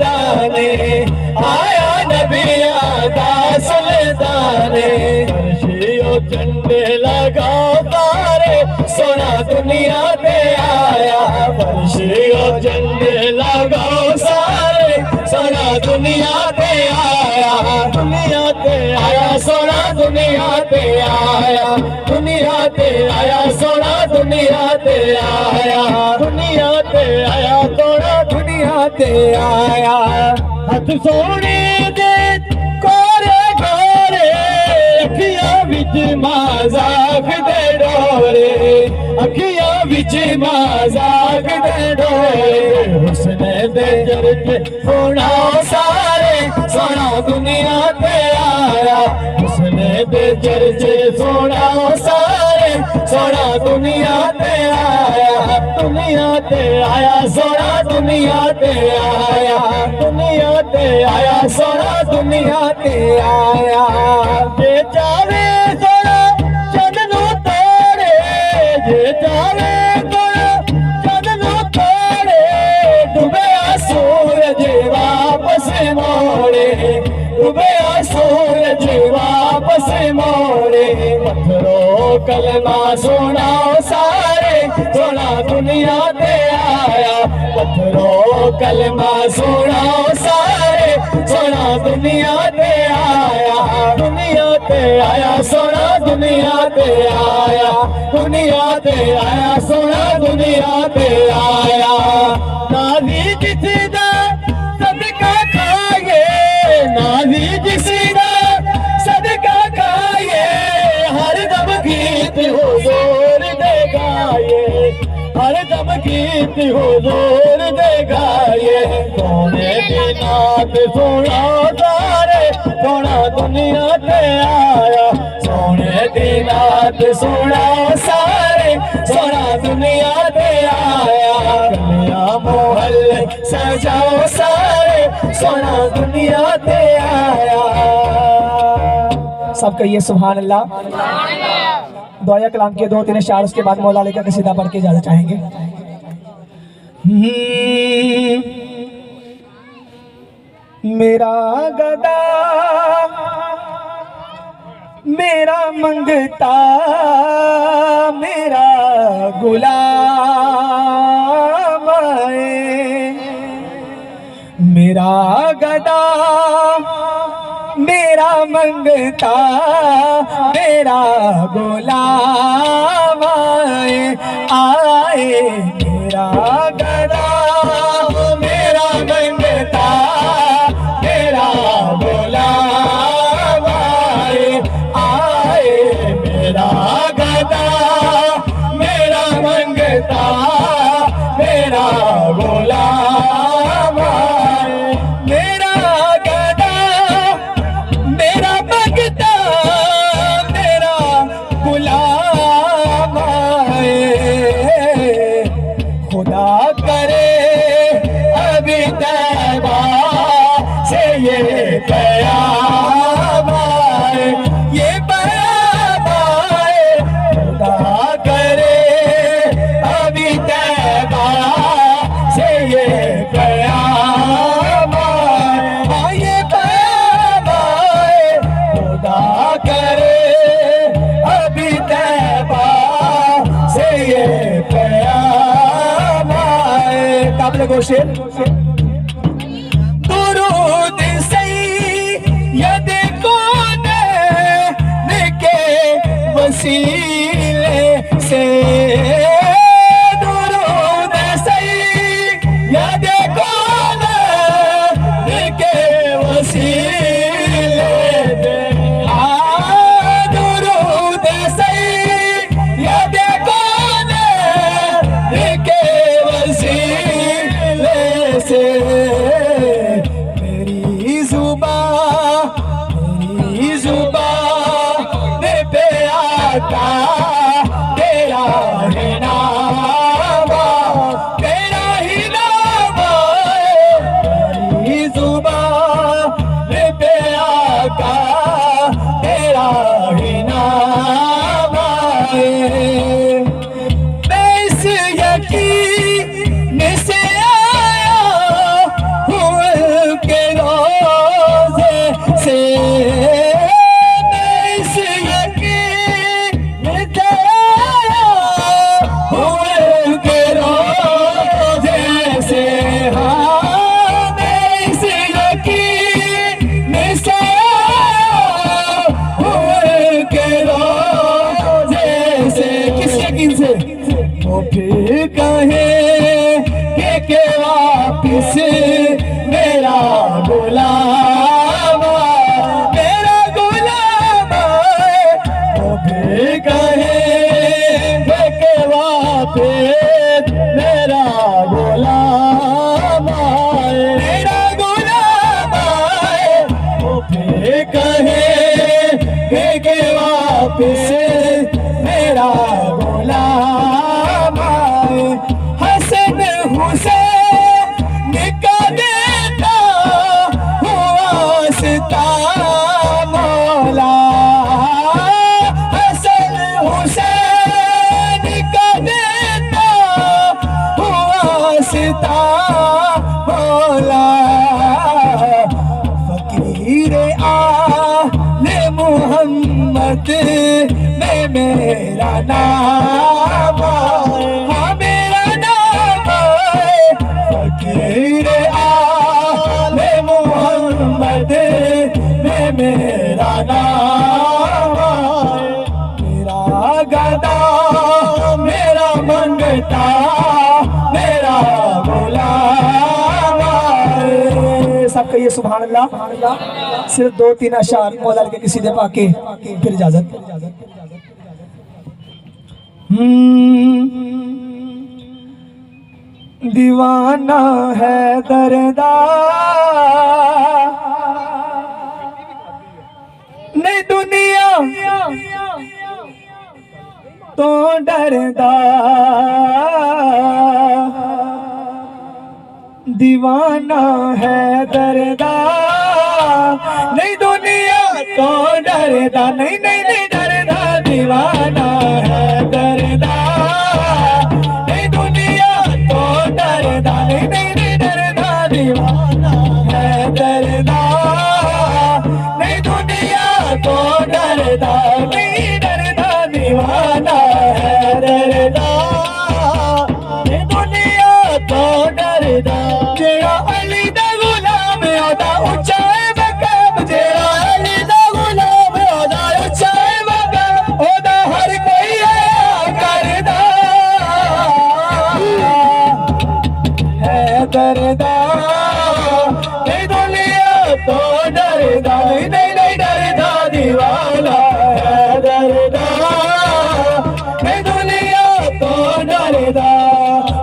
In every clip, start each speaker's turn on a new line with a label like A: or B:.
A: सुल्ताने, आया नबी आदा सुल्ताने। फर्शियो झंडे लगाओ तारे, सोना दुनिया पे आया। फर्शियो झंडे लगाओ सारे, सोना दुनिया पे आया। दुनिया पे आया सोना, दुनिया पे आया। दुनिया पे आया सोना, दुनिया पे आया। दुनिया पे आया सोना, दुनिया पे आया। हाथ सोने दे कोरे कोरे, अखियां विच मजाक दे डोरे। अखियां विच मजाक दे डोरे। हुस्न दे चर्चे सुनाओ सारे, सोना दुनिया पे आया। हुस्न दे चर्चे सुनाओ सारे, सोना दुनिया पे आया। दुनिया पे आया सोना, दुनिया पे आया। दुनिया पे आया सोना, दुनिया पे आया। जे जावे सोना चंद नू तोड़े, जे जावे सोना चंद नू तोड़े। डूबे सूरज वापस मोड़े, डूबे सूरज वापस मोड़े। पत्थरों कलमा सुनाओ सारे, सोना दुनिया पे आया। पत्थरों कलमा सुनाओ सारे, सोना दुनिया पे आया। दुनिया पे आया सोना, दुनिया पे आया। दुनिया पे आया सोना, दुनिया पे आया। नाज़ी जिसदा सदका खाए, नाज़ी जिसदा सदका खाए। हर दम गीत हुजूर दे गाए, हर दम गीत हुजूर दे गाए। सोने दी नात सुनाओ सारे, सोना दुनिया पे आया। सोने दी नात सुनाओ सारे, सोना दुनिया पे आया। कलियां मोहल्ले सजाओ सारे, सोना दुनिया पे आया। सब कहिए सुभान अल्लाह। दुआ कलाम के 2-3 अशआर, उसके बाद मौला अली का कसीदा पढ़ के इजाजत चाहेंगे। मेरा गदा मेरा मंगता, मेरा गुलाम आए। मेरा गदा मेरा मंगता, मेरा गुलाम आए। मेरा गदा मेरा मंगता, मेरा गुलाम आए। मेरा गदा मेरा मंगता, मेरा गुलाम आए। मेरा गदा मेरा मंगता, मेरा गुलाम आए। खुदा करे अभी तैबा से ये पैगाम आए, ये पैगाम आए। खुदा करे अभी तैबा से ये पैगाम आए, ये पैगाम आए। खुदा करे अभी तैबा से ये पैगाम आए। काबिल गोशेर दुरूद सैयद कौन के वसीले से, दुरूद सैयद कौन के वसीले से। दुरूद सैयद कौन के वसीले से। मेरी जुबान पे आता तेरा ही नाम, तेरा ही नाम। मेरी जुबान पे आता तेरा ही नाम। मैं इस यकीन से आया हूँ वापिस मेरा गुलाम आए। हसन हुसैन का देता हुआ वास्ता मौला। हसन हुसैन का देता हुआ वास्ता मौला। फकीर आले मोहम्मद में मेरा नाम आए। हाँ मेरा नाम आए। फकीर आले मोहम्मद में मेरा नाम आए। मेरा गदा मेरा मंगता मेरा गुलाम आए। सब कहिए सुभान अल्लाह। सिर्फ 2-3 अशार मौला के किसी दे पाके फिर इजाजत। दीवाना है दरदा नहीं दुनिया तो डरदा। दीवाना है दरदा नहीं दुनिया तो डरदा। नहीं नहीं नहीं डरदा। दीवाना है दरदा नहीं दुनिया तो डरदा। नहीं नहीं नहीं डरदा। दीवाना है दरदा नहीं दुनिया तो डरदा। नहीं डरदा। दीवाना है दरदा नहीं दुनिया तो डरदा। जेड़ा अली दा गुलाम ओदा उच्चा है मकाम। जेड़ा अली दा गुलाम ओदा उच्चा है मकाम। ओदा हर कोई है करदा है दरदा नहीं दुनिया तो डरदा। नहीं नहीं नहीं डरदा। दीवाना है दरदा नहीं दुनिया तो डरदा।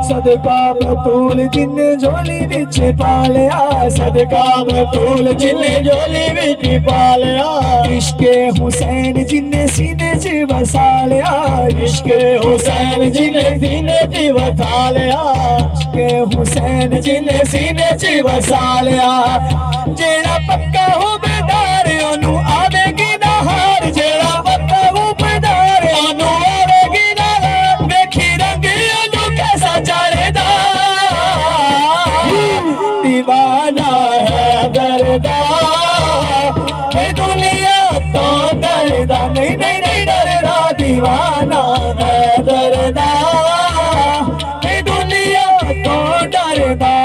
A: सदका बतूल जिन्ने झोली विच पालिया। सदका बतूल जिन्ने झोली विच पालिया। इश्के हुसैन जिन्ने सीने च वसा लिया। इश्के हुसैन जिन्ने सीने च वसा लिया। इश्के हुसैन जिन्ने सीने च वसा लिया। जेड़ा पक्का हो बेदार ओनू आवेगी ना हार। जेड़ा पक्का हो बेदार ओनू आवेगी ना हार। देखी रंग ओनू कैसा चढ़दा। दीवाना है दरदा ये दुनिया तो डरदा। नहीं नहीं नहीं डरदा। दीवाना है दरदा ये दुनिया तो डरदा।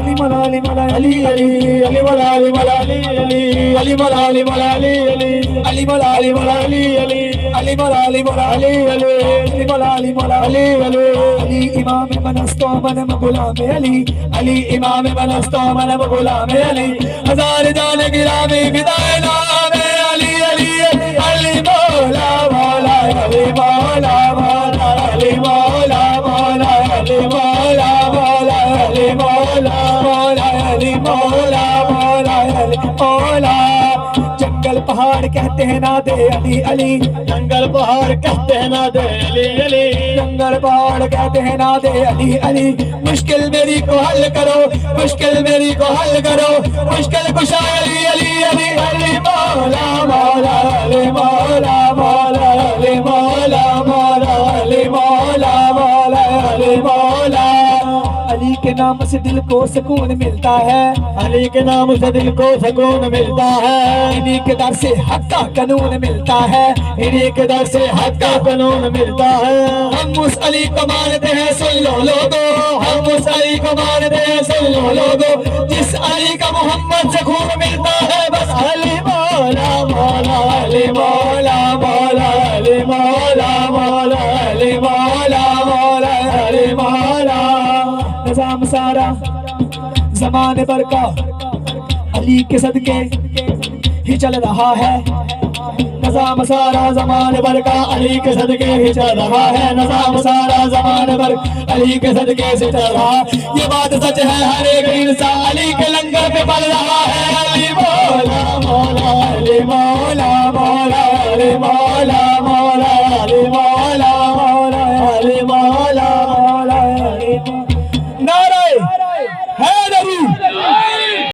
A: अली मौला अली अली अली मौला अली मौला अली अली अली मौला अली मौला अली अली अली मौला अली मौला अली अली अली मौला अली मौला अली अली अली मौला अली मौला अली अली अली इमाम बनस्तो मन गुलाम अली। अली इमाम बनस्तो मन गुलाम अली। हजार जान गिरामे विदाए नाम अली अली अली मौला मौला अली मौला मौला अली मौला मौला अली मौला मौला अली मौला मौला अली मौला मौला अली मौला। जंगल पहाड़ कहते हैं ना दे अली अली। जंगल पहाड़ कहते हैं ना दे अली अली। जंगल पहाड़ कहते हैं ना दे अली अली। मुश्किल मेरी को हल करो। मुश्किल मेरी को हल करो। मुश्किल कुशा अली अली अली अली मौला मौला अली मौला मौला अली मौला मौला अली मौला मौला अली मौला। अली के नाम से दिल को सुकून मिलता है। अली के नाम से दिल को सुकून मिलता है। इन्हीं के दर से हक का कानून मिलता है। इन्हीं के दर से हक का कानून मिलता है। हम उस अली को मानते हैं सुन लो लोगो। हम उस अली को मानते हैं सुन लो लोगो। जिस अली का मोहम्मद से खून मिलता है बस अली मौला मौला अली मौला मौला अली मौला मौला अली मौला मौला अली मौला। निजाम सारा ज़माने भर का अली के सदके ही चल रहा है। निजाम सारा ज़माने भर का अली के सदके ही चल रहा है। निजाम सारा ज़माने भर अली के सदके से चल रहा। ये बात सच है हर एक इंसान अली के लंगर पे पल रहा है। अली मौला मौला अली मौला मौला अली मौला मौला अली मौला मौला अली मौला मौला अली नारे हैदरी